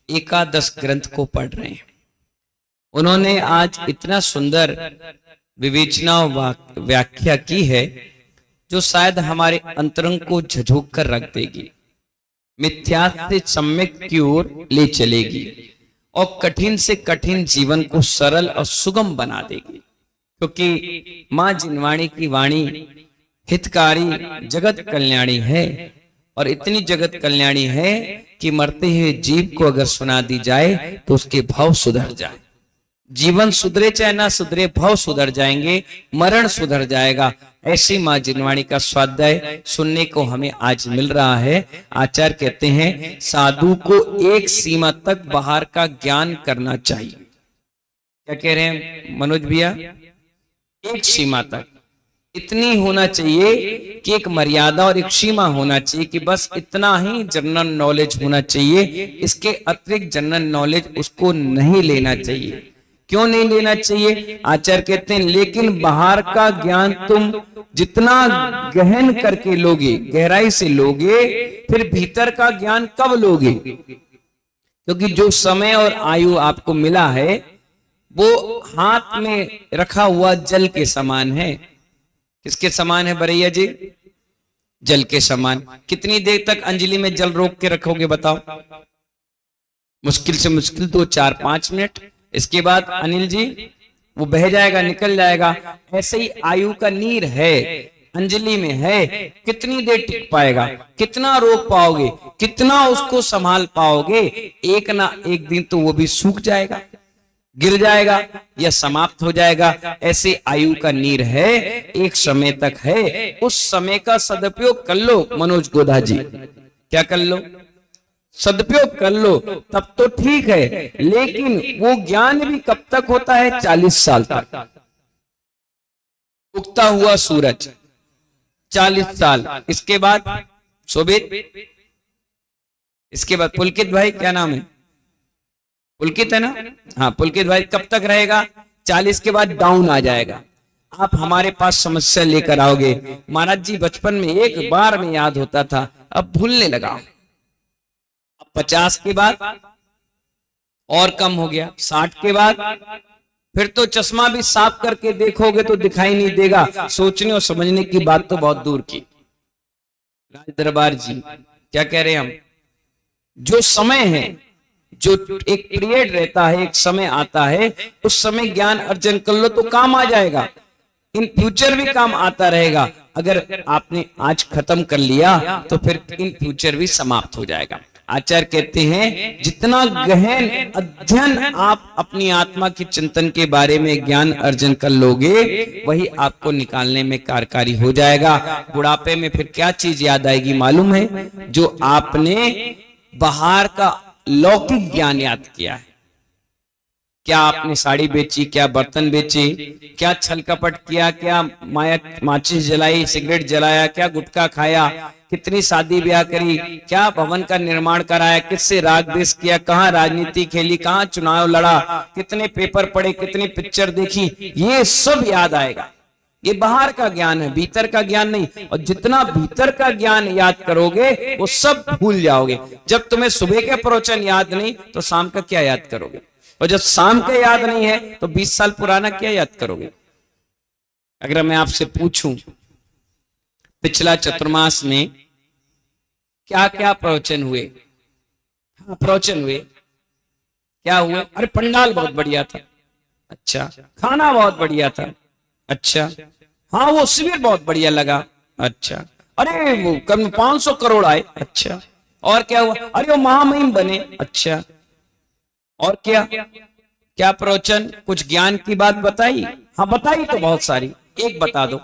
एकादश ग्रंथ को पढ़ रहे हैं। उन्होंने आज इतना सुंदर विवेचना और व्याख्या की है जो शायद हमारे अंतरंग को झझोक कर रख देगी, मिथ्या से सम्यक की ओर ले चलेगी और कठिन से कठिन जीवन को सरल और सुगम बना देगी। क्योंकि मां जिनवाणी की वाणी हितकारी जगत कल्याणी है और इतनी जगत कल्याणी है कि मरते हुए जीव को अगर सुना दी जाए तो उसके भाव सुधर जाए। जीवन सुधरे चाहे ना सुधरे, भाव सुधर जाएंगे, मरण सुधर जाएगा। ऐसी मां जिनवाणी का स्वाध्याय सुनने को हमें आज मिल रहा है। आचार्य कहते हैं साधु को एक सीमा तक बाहर का ज्ञान करना चाहिए। क्या कह रहे हैं मनोज भैया? एक सीमा तक इतनी होना चाहिए कि एक मर्यादा और एक सीमा होना चाहिए कि बस इतना ही जनरल नॉलेज होना चाहिए, इसके अतिरिक्त जनरल नॉलेज उसको नहीं लेना चाहिए। क्यों नहीं लेना चाहिए? आचार्य कहते हैं लेकिन बाहर का ज्ञान तुम जितना गहन करके लोगे, गहराई से लोगे, फिर भीतर का ज्ञान कब लोगे? क्योंकि जो समय और आयु आपको मिला है वो हाथ में रखा हुआ जल के समान है। किसके समान है बरैया जी? जल के समान। कितनी देर तक अंजलि में जल रोक के रखोगे बताओ? मुश्किल से मुश्किल 2, 4, 5 मिनट। इसके बाद अनिल जी वो बह जाएगा, निकल जाएगा। ऐसे ही आयु का नीर है, अंजलि में है, कितनी देर टिक पाएगा? कितना रोक पाओगे? कितना उसको संभाल पाओगे? एक ना एक दिन तो वो भी सूख जाएगा, गिर जाएगा या समाप्त हो जाएगा। ऐसे आयु का नीर है, एक समय तक है, उस समय का सदुपयोग कर लो। मनोज गोधा जी क्या कर लो? सदुपयोग कर लो, तब तो ठीक है। लेकिन वो ज्ञान भी कब तक होता है? 40 साल तक। उगता हुआ सूरज 40 साल। इसके बाद शोभित, इसके बाद पुलकित भाई, क्या नाम है? पुलकित है ना? हाँ, पुलकित भाई कब तक रहेगा? 40 के बाद डाउन आ जाएगा। आप हमारे पास समस्या लेकर आओगे, महाराज जी बचपन में एक बार में याद होता था, अब भूलने लगा। 50 के बाद और कम हो गया, 60 के बाद फिर तो चश्मा भी साफ करके देखोगे तो दिखाई नहीं देगा। सोचने और समझने की बात तो बहुत दूर की। राज दरबार जी क्या कह रहे हैं हम? जो समय है, जो एक पीरियड रहता है, एक समय आता है, उस समय ज्ञान अर्जन कर लो तो काम आ जाएगा। इन फ्यूचर भी काम आता रहेगा। अगर आपने आज खत्म कर लिया तो फिर इन फ्यूचर भी समाप्त हो जाएगा। आचार्य कहते हैं जितना गहन अध्ययन आप अपनी आत्मा की चिंतन के बारे में ज्ञान अर्जन कर लोगे, वही आपको निकालने में कारकारी हो जाएगा। बुढ़ापे में फिर क्या चीज याद आएगी मालूम है? जो आपने बाहर का लौकिक ज्ञान याद किया है। क्या आपने साड़ी बेची, क्या बर्तन बेचे, क्या छल कपट किया, क्या माचिस जलाई, सिगरेट जलाया, क्या गुटखा खाया, कितनी शादी ब्याह करी, क्या भवन का निर्माण कराया, किससे राग द्वेष किया, कहाँ राजनीति खेली, कहाँ चुनाव लड़ा, कितने पेपर पढ़े, कितनी पिक्चर देखी, ये सब याद आएगा। ये बाहर का ज्ञान है, भीतर का ज्ञान नहीं। और जितना भीतर का ज्ञान याद करोगे वो सब भूल जाओगे। जब तुम्हें सुबह के प्रवचन याद नहीं तो शाम का क्या याद करोगे? और जब शाम का याद नहीं है तो 20 साल पुराना क्या याद करोगे? अगर मैं आपसे पूछूं पिछला चतुर्मास में क्या क्या प्रवचन हुए? हाँ, प्रवचन हुए। क्या हुए? अरे पंडाल बहुत बढ़िया था। अच्छा। खाना बहुत बढ़िया था। अच्छा। हाँ, वो शिविर बहुत बढ़िया लगा। अच्छा। अरे वो कम 500 करोड़ आए। अच्छा। और क्या हुआ? अरे वो महामहिम बने। अच्छा। और क्या क्या प्रवचन? कुछ ज्ञान की बात बताई? हाँ बताई तो बहुत सारी, एक बता दो।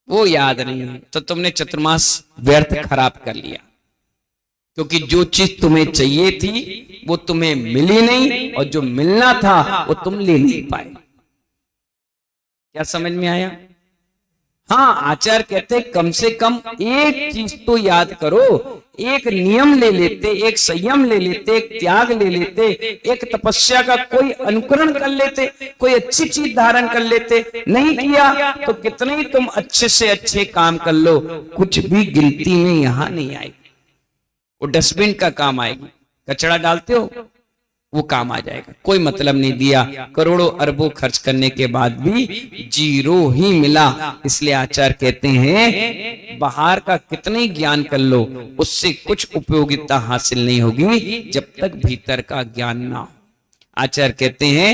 वो याद नहीं है तो तुमने चतुर्मास व्यर्थ खराब कर लिया। क्योंकि जो चीज तुम्हें चाहिए थी वो तुम्हें मिली नहीं, और जो मिलना था वो तुम ले नहीं पाए। क्या समझ में आया? हाँ, आचार्य कहते कम से कम एक चीज तो याद करो, एक नियम ले लेते, एक संयम ले लेते, एक त्याग ले लेते, एक तपस्या का कोई अनुकरण कर लेते, कोई अच्छी चीज धारण कर लेते। नहीं किया तो कितने ही तुम अच्छे से अच्छे काम कर लो, कुछ भी गिनती में यहां नहीं आएगी। वो डस्टबिन का काम आएगी। कचरा डालते हो वो काम आ जाएगा। कोई मतलब नहीं दिया, करोड़ों अरबों खर्च करने के बाद भी जीरो ही मिला। इसलिए आचार्य कहते हैं बाहर का कितना ही ज्ञान कर लो, उससे कुछ उपयोगिता हासिल नहीं होगी जब तक भीतर का ज्ञान ना हो। आचार्य कहते हैं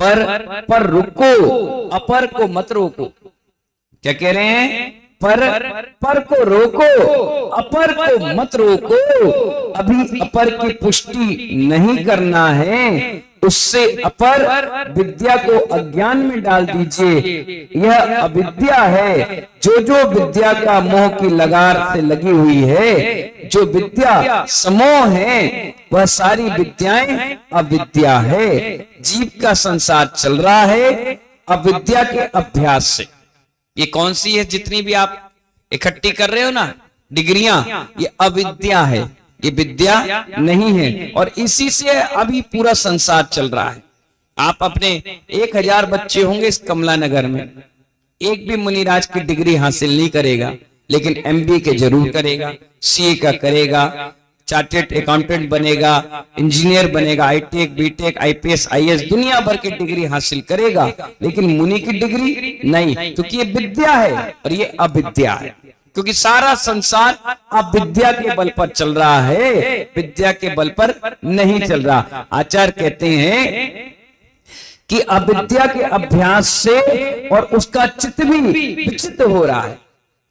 पर रुको, अपर को मत रोको। क्या कह रहे हैं? पर को रोको, अपर को मत रोको। अभी अपर की पुष्टि नहीं करना है, उससे अपर विद्या को अज्ञान में डाल दीजिए। यह अविद्या है। जो विद्या का मोह की लगार से लगी हुई है, जो विद्या समोह है, वह सारी विद्याएं अविद्या है। जीव का संसार चल रहा है अविद्या के अभ्यास से। ये कौन सी है जितनी भी आप इकट्ठी कर रहे हो ना डिग्रियां, ये अविद्या है, ये विद्या नहीं है। और इसी से अभी पूरा संसार चल रहा है। आप अपने 1000 बच्चे होंगे इस कमला नगर में, एक भी मुनिराज की डिग्री हासिल नहीं करेगा, लेकिन एमबीए के जरूर करेगा, सीए का करेगा, चार्टेड अकाउंटेंट बनेगा, इंजीनियर बनेगा, आईटेक, बीटेक, आईपीएस, आईएएस, दुनिया भर की डिग्री हासिल करेगा, लेकिन मुनि की डिग्री नहीं, क्योंकि ये विद्या है और ये अविद्या है। क्योंकि सारा संसार अविद्या के बल पर चल रहा है, विद्या के बल पर नहीं चल रहा। आचार्य कहते हैं कि अविद्या के अभ्यास से और उसका चित्त भी विचित हो रहा है।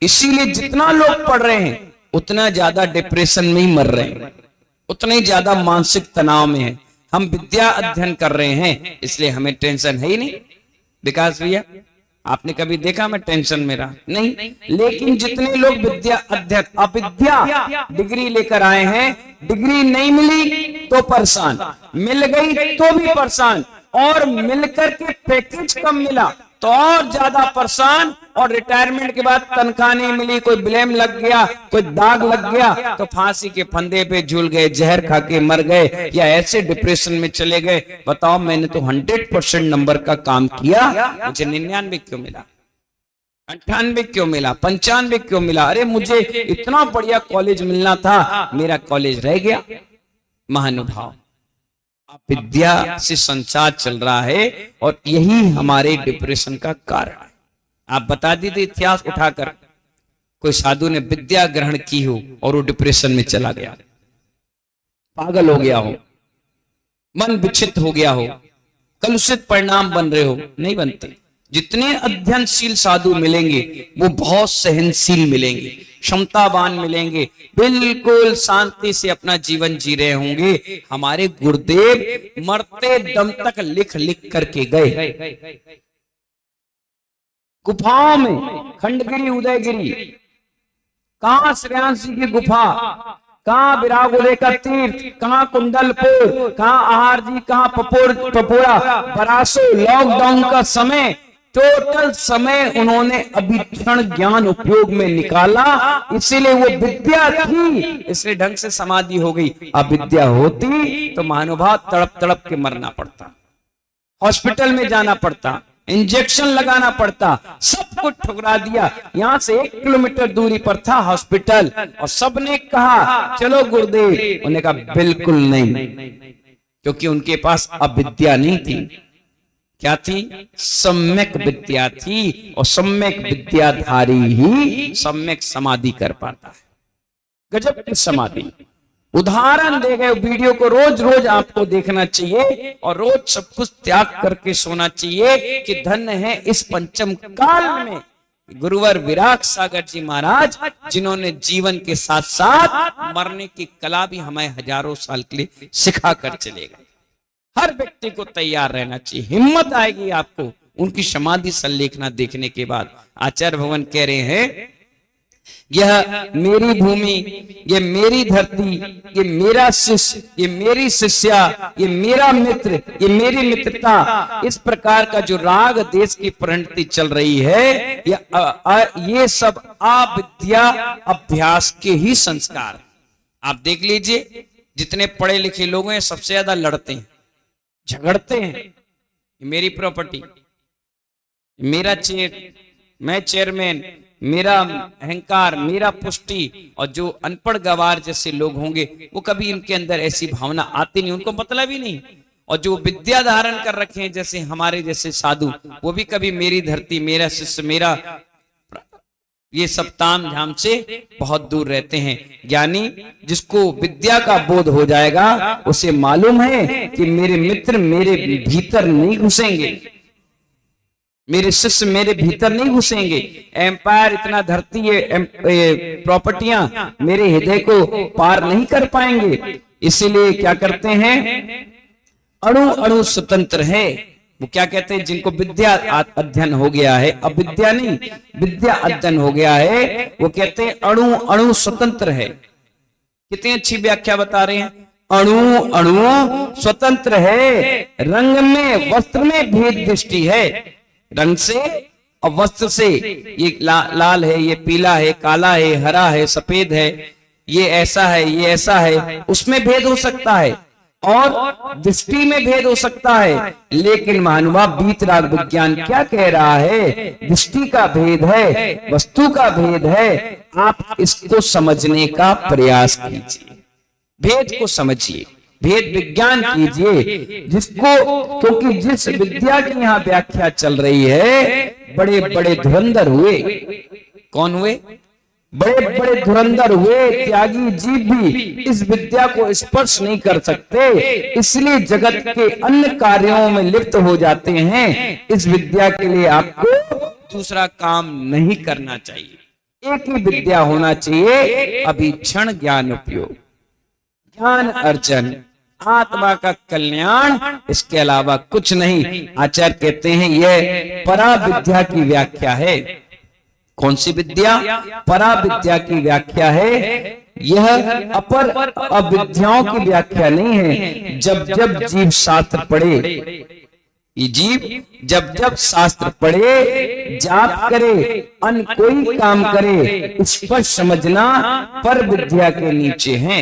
इसीलिए जितना लोग पढ़ रहे हैं उतना ज्यादा डिप्रेशन में ही मर रहे हैं, उतना ही ज्यादा मानसिक तनाव में है। हम विद्या अध्ययन कर रहे हैं इसलिए हमें टेंशन है ही नहीं। विकास भैया, आपने कभी देखा मैं टेंशन में रहा? नहीं। लेकिन जितने लोग विद्या अध्ययन अविद्या डिग्री लेकर आए हैं, डिग्री नहीं मिली तो परेशान, मिल गई तो भी परेशान, और मिलकर के पैकेज कम मिला तो और ज्यादा परेशान, और रिटायरमेंट के बाद तनख्वाह नहीं मिली, कोई ब्लेम लग गया, कोई दाग लग गया तो फांसी के फंदे पे झूल गए, जहर खा के मर गए, या ऐसे डिप्रेशन में चले गए। बताओ, मैंने तो 100% नंबर का काम किया, मुझे 99 क्यों मिला, 98 क्यों मिला, 95 क्यों मिला? अरे मुझे इतना बढ़िया कॉलेज मिलना था, मेरा कॉलेज रह गया। महानुभाव, विद्या से संसार चल रहा है और यही हमारे डिप्रेशन का कारण है। आप बता दीजिए इतिहास उठाकर, कोई साधु ने विद्या ग्रहण की हो और वो डिप्रेशन में चला गया, पागल हो गया हो, मन विक्षिप्त हो गया हो, कलुषित परिणाम बन रहे हो? नहीं बनते। जितने अध्ययनशील साधु मिलेंगे वो बहुत सहनशील मिलेंगे, क्षमतावान मिलेंगे, बिल्कुल शांति से अपना जीवन जी रहे होंगे। हमारे गुरुदेव मरते दम तक लिख लिख करके गए। गुफाओं में खंडगिरी, उदयगिरी, कहां श्रेयांश जी की गुफा, कहां विरागोदय का तीर्थ, कहां कुंडलपुर, कहां आहार जी, कहां पपोरा, बरासो, लॉकडाउन का समय, टोटल समय उन्होंने अभिक्षण ज्ञान उपयोग में निकाला। इसीलिए वो विद्या थी, इसलिए ढंग से समाधि हो गई। अविद्या होती तो महानुभाव तड़प तड़प के मरना पड़ता, हॉस्पिटल में जाना पड़ता, इंजेक्शन लगाना पड़ता, सब कुछ ठुकरा दिया। यहां से 1 किलोमीटर दूरी पर था हॉस्पिटल, और सबने कहा चलो गुरुदेव, उन्होंने कहा बिल्कुल नहीं, क्योंकि उनके पास अविद्या नहीं थी। क्या थी? सम्यक विद्या थी, और सम्यक विद्याधारी ही सम्यक समाधि कर पाता है। गजब की समाधि। उदाहरण दे गए, वीडियो को रोज रोज आपको देखना चाहिए और रोज सब कुछ त्याग करके सोना चाहिए कि धन्य है इस पंचम काल में गुरुवर विराग सागर जी महाराज, जिन्होंने जीवन के साथ साथ मरने की कला भी हमें हजारों साल के लिए सिखा कर चले गए। हर व्यक्ति को तैयार रहना चाहिए, हिम्मत आएगी आपको उनकी समाधि संलेखना देखने के बाद। आचार्य भगवान कह रहे हैं, यह मेरी भूमि, ये मेरी धरती, ये मेरा शिष्य, ये मेरी शिष्या, ये मेरा मित्र, ये मेरी मित्रता, इस प्रकार का जो राग देश की परिणति चल रही है, ये सब अविद्या अभ्यास के ही संस्कार है। आप देख लीजिए, जितने पढ़े लिखे लोग हैं सबसे ज्यादा लड़ते हैं, झगड़ते हैं, मेरी प्रॉपर्टी, मेरा चेयर, मैं चेयरमैन, मेरा अहंकार, मेरा पुष्टि। और जो अनपढ़ गवार जैसे लोग होंगे वो कभी इनके अंदर ऐसी भावना आती नहीं, उनको मतलब ही नहीं। और जो विद्या धारण कर रखे हैं जैसे हमारे जैसे साधु, वो भी कभी मेरी धरती, मेरा शिष्य, मेरा ये सब ताम झाम से बहुत दूर रहते हैं। ज्ञानी जिसको विद्या का बोध हो जाएगा उसे मालूम है कि मेरे मित्र मेरे भीतर नहीं घुसेंगे, मेरे शिष्य मेरे भीतर नहीं घुसेंगे। एम्पायर, इतना धरती, ये प्रॉपर्टियां मेरे हृदय को पार नहीं कर पाएंगे। इसीलिए क्या करते हैं, अणु अणु स्वतंत्र है। वो क्या कहते हैं, जिनको विद्या अध्ययन हो गया है, अब विद्या नहीं, विद्या अध्ययन हो गया है, वो कहते हैं अणु अणु स्वतंत्र है। कितनी अच्छी व्याख्या बता रहे हैं, अणु अणु स्वतंत्र है। रंग में, वस्त्र में भेद दृष्टि है, रंग से और वस्त्र से। ये लाल है, ये पीला है, काला है, हरा है, सफेद है, ये ऐसा है, ये ऐसा है, उसमें भेद हो सकता है और दृष्टि में भेद हो सकता है। लेकिन महानुभाव वीतराग विज्ञान क्या कह रहा है, दृष्टि का भेद है, वस्तु का भेद है। आप इसको समझने का प्रयास कीजिए, भेद को समझिए, भेद विज्ञान कीजिए जिसको, क्योंकि जिस विद्या की यहाँ व्याख्या चल रही है, बड़े बड़े धुरंधर हुए। कौन हुए? बड़े बड़े धुरंधर हुए। त्यागी जीव भी इस विद्या को स्पर्श नहीं कर सकते, इसलिए जगत के अन्य कार्यों में लिप्त हो जाते हैं। इस विद्या के लिए आपको दूसरा काम नहीं करना चाहिए, एक ही विद्या होना चाहिए, अभीक्षण ज्ञान उपयोग, ज्ञान अर्जन, आत्मा का कल्याण, इसके अलावा कुछ नहीं। आचार्य कहते हैं यह परा विद्या की व्याख्या है। कौन सी विद्या? परा विद्या की व्याख्या है। यह अपर अविद्याओं की व्याख्या नहीं है। जब जब जीव शास्त्र पढ़े, ये जीव जब जब शास्त्र पढ़े, जाप करे, अन्य कोई काम करे, स्पष्ट समझना पर विद्या के नीचे है।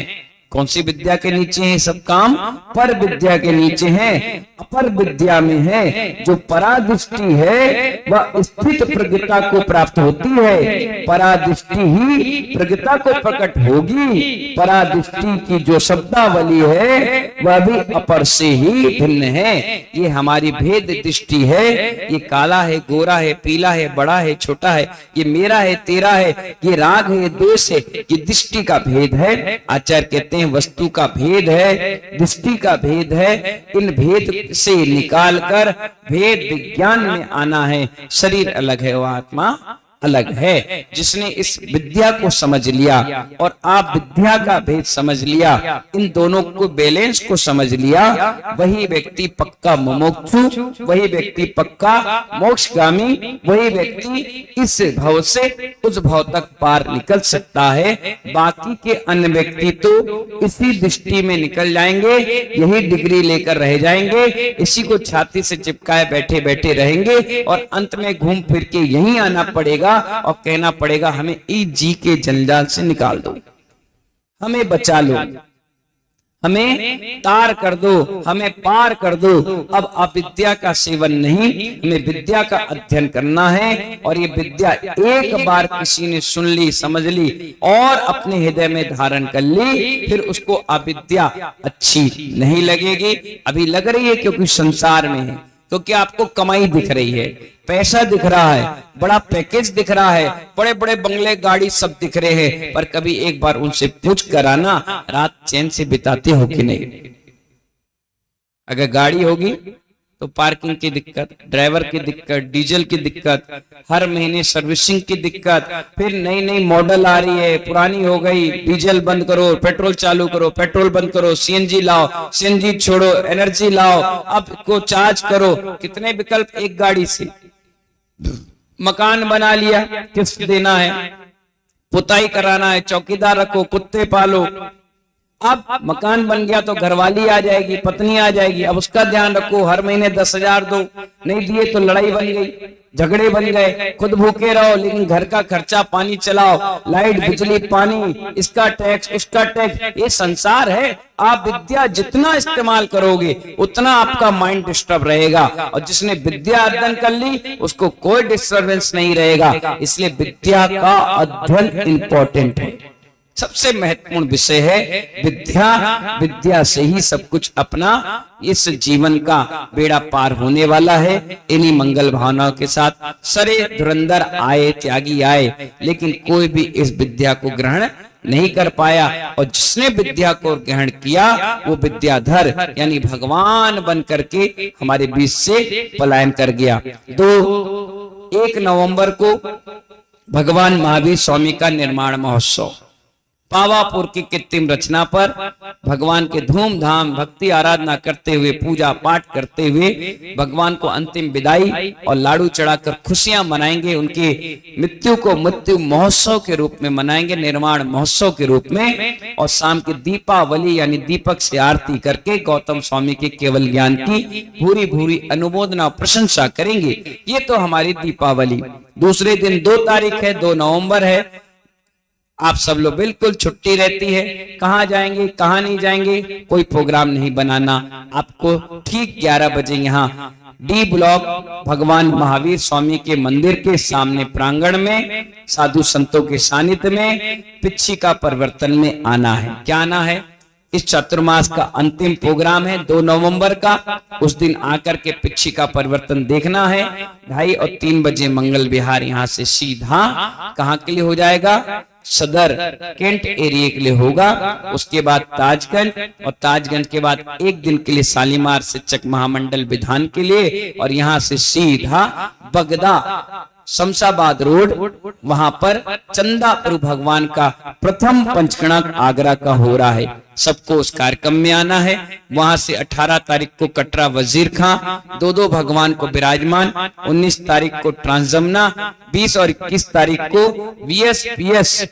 कौन सी विद्या के नीचे है सब काम? पर विद्या के नीचे है। अपर विद्या में है जो परादृष्टि है, वह स्थित प्रज्ञता को प्राप्त होती है। परादृष्टि ही प्रज्ञता को प्रकट होगी। परादृष्टि की जो शब्दावली है वह भी अपर से ही भिन्न है। ये हमारी भेद दृष्टि है। ये काला है, गोरा है, पीला है, बड़ा है, छोटा है, ये मेरा है, तेरा है, ये राग है, ये द्वेष है, ये दृष्टि का भेद है। आचार्य कहते हैं वस्तु का भेद है, दृष्टि का भेद है। इन भेद से निकालकर भेद विज्ञान में आना है। शरीर अलग है, वह आत्मा अलग है। जिसने इस विद्या को समझ लिया और आप विद्या का भेद समझ लिया, इन दोनों को बैलेंस को समझ लिया, वही व्यक्ति पक्का मुमुक्षु, वही व्यक्ति पक्का मोक्षगामी, वही व्यक्ति इस भव से उस भव तक पार निकल सकता है। बाकी के अन्य व्यक्ति तो इसी दृष्टि में निकल जाएंगे, यही डिग्री लेकर रह जाएंगे, इसी को छाती से चिपकाए बैठे बैठे रहेंगे और अंत में घूम फिर के यहीं आना पड़ेगा और कहना पड़ेगा हमें ई जी के जंजाल से निकाल दो, हमें बचा लो, हमें तार कर दो, हमें पार कर दो। अब अविद्या का सेवन नहीं, हमें विद्या का अध्ययन करना है। और ये विद्या एक बार किसी ने सुन ली, समझ ली और अपने हृदय में धारण कर ली, फिर उसको अविद्या अच्छी नहीं लगेगी। अभी लग रही है क्योंकि संसार में है, क्योंकि आपको कमाई दिख रही है, पैसा दिख रहा है, बड़ा पैकेज दिख रहा है, बड़े बड़े बंगले, गाड़ी सब दिख रहे हैं। पर कभी एक बार उनसे पूछ कर आना, रात चैन से बिताते हो कि नहीं? अगर गाड़ी होगी तो पार्किंग की दिक्कत, ड्राइवर की दिक्कत, डीजल की दिक्कत, हर महीने सर्विसिंग की दिक्कत, फिर नई नई मॉडल आ रही है, पुरानी हो गई, डीजल बंद करो, पेट्रोल चालू करो, पेट्रोल बंद करो, सीएनजी लाओ, सीएनजी छोड़ो, एनर्जी लाओ, अब को चार्ज करो। कितने विकल्प एक गाड़ी से। मकान बना लिया, किस्त देना है, पुताई कराना है, चौकीदार रखो, कुत्ते पालो, अब मकान बन गया तो घरवाली आ जाएगी, पत्नी आ जाएगी, अब उसका ध्यान रखो, हर महीने 10,000 दो, नहीं दिए तो लड़ाई बन गई, झगड़े बन गए, खुद भूखे रहो लेकिन घर का खर्चा पानी चलाओ, लाइट बिजली पानी, इसका टैक्स उसका टैक्स, ये संसार है। आप विद्या जितना इस्तेमाल करोगे उतना आपका माइंड डिस्टर्ब रहेगा, और जिसने विद्या अध्ययन कर ली उसको कोई डिस्टर्बेंस नहीं रहेगा। इसलिए विद्या का अध्ययन इंपॉर्टेंट है, सबसे महत्वपूर्ण विषय है विद्या। विद्या से ही सब कुछ अपना इस जीवन का बेड़ा पार होने वाला है। इन्हीं मंगल भावनाओं के साथ सरे धुरंधर आए, त्यागी आए, लेकिन कोई भी इस विद्या को ग्रहण नहीं कर पाया, और जिसने विद्या को ग्रहण किया वो विद्याधर यानी भगवान बन करके हमारे बीच से पलायन कर गया। 1 नवंबर को भगवान महावीर स्वामी का निर्माण महोत्सव, पावापुर की कृत्रिम रचना पर भगवान के धूमधाम भक्ति आराधना करते हुए, पूजा पाठ करते हुए भगवान को अंतिम विदाई और लाडू चढ़ाकर खुशियां मनाएंगे। उनके मृत्यु को मृत्यु महोत्सव के रूप में मनाएंगे, निर्माण महोत्सव के रूप में, और शाम की दीपावली यानी दीपक से आरती करके गौतम स्वामी के केवल ज्ञान की भूरी भूरी अनुमोदना प्रशंसा करेंगे। ये तो हमारी दीपावली। दूसरे दिन 2 तारीख है, 2 नवंबर है, आप सब लोग बिल्कुल छुट्टी रहती है, कहाँ जाएंगे कहाँ नहीं जाएंगे, कोई प्रोग्राम नहीं बनाना। आपको ठीक 11 बजे यहाँ डी ब्लॉक भगवान महावीर स्वामी के मंदिर के सामने प्रांगण में साधु संतों के सानिध्य में पिच्छिका परिवर्तन में आना है। क्या आना है? इस चतुर्मास का अंतिम प्रोग्राम है 2 नवंबर का। उस दिन आकर के पिच्छिका परिवर्तन देखना है। 2:30 और 3 बजे मंगल विहार यहाँ से सीधा कहाँ के लिए हो जाएगा? सदर कैंट एरिया के लिए होगा। उसके बाद ताजगंज, और ताजगंज के बाद 1 दिन के लिए शालीमार शिक्षक महामंडल विधान के लिए, और यहाँ से सीधा बगदा शमशाबाद रोड, वहां पर चंदा प्रभु भगवान का प्रथम पंचकणक आगरा का हो रहा है। सबको उस कार्यक्रम में आना है। वहां से 18 तारीख को कटरा वजीर खां 2 भगवान को विराजमान, 19 तारीख को ट्रांसजमुना, 20 और 21 तारीख को VSPS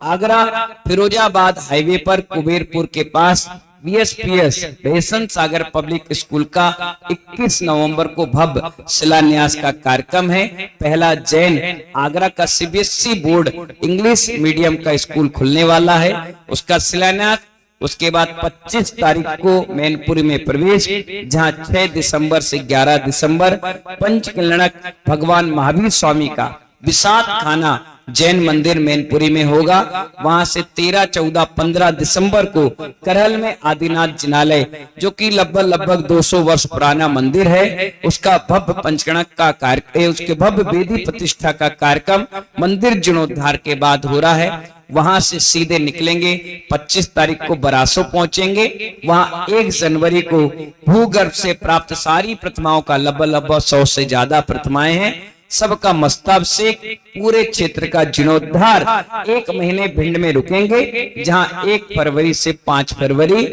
आगरा फिरोजाबाद हाईवे पर कुबेरपुर के पास VSPS बेसन सागर पब्लिक स्कूल का 21 नवंबर को भव्य शिलान्यास का कार्यक्रम है। पहला जैन आगरा का CBSE बोर्ड इंग्लिश मीडियम का स्कूल खुलने वाला है, उसका शिलान्यास। उसके बाद 25 तारीख को मैनपुरी में प्रवेश, जहां 6 दिसंबर से 11 दिसंबर पंचकल्याणक भगवान महावीर स्वामी का विसात खाना जैन मंदिर मैनपुरी में होगा। वहां से 13, 14, 15 दिसंबर को करहल में आदिनाथ जिनालय, जो कि लगभग 200 वर्ष पुराना मंदिर है, उसका भव्य पंचकणक का कार्यक्रम, उसके भव्य वेदी प्रतिष्ठा का कार्यक्रम मंदिर जीर्णोद्धार के बाद हो रहा है। वहां से सीधे निकलेंगे, 25 तारीख को बरासो पहुंचेंगे। वहां 1 जनवरी को भूगर्भ से प्राप्त सारी प्रतिमाओं का लगभग 100 से ज्यादा प्रतिमाएं हैं, सबका मस्ताभिषेक, पूरे क्षेत्र का जीर्णोद्धार। 1 महीने भिंड में रुकेंगे, जहां 1 फरवरी से 5 फरवरी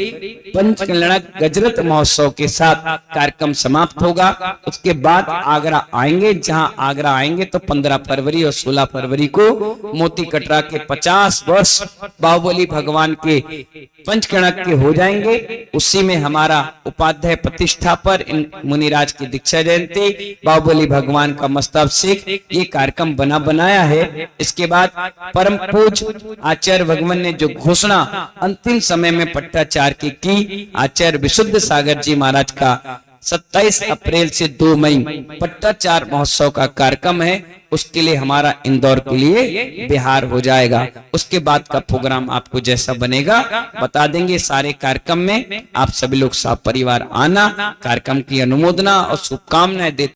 पंचकल्याणक गजरत महोत्सव के साथ कार्यक्रम समाप्त होगा। उसके बाद आगरा आएंगे, जहां आगरा आएंगे तो 15 फरवरी और 16 फरवरी को मोती कटरा के 50 वर्ष बाहुबली भगवान के पंचकणक के हो जाएंगे। उसी में हमारा उपाध्याय प्रतिष्ठा पर इन मुनिराज की दीक्षा जयंती, बाहुबली भगवान का मस्ताभिषेक, ये कार्यक्रम बनाया है। इसके बाद परम पूज्य आचार्य भगवान ने जो घोषणा अंतिम समय में पट्टाचार्य की, आचार्य विशुद्ध सागर जी महाराज का 27 अप्रैल से 2 मई पट्टाचार्य महोत्सव का कार्यक्रम है। उसके लिए हमारा इंदौर के लिए बिहार हो जाएगा। उसके बाद का प्रोग्राम आपको जैसा बनेगा बता देंगे। सारे कार्यक्रम में आप सभी लोग सब परिवार आना, कार्यक्रम की अनुमोदना और शुभकामनाएं देते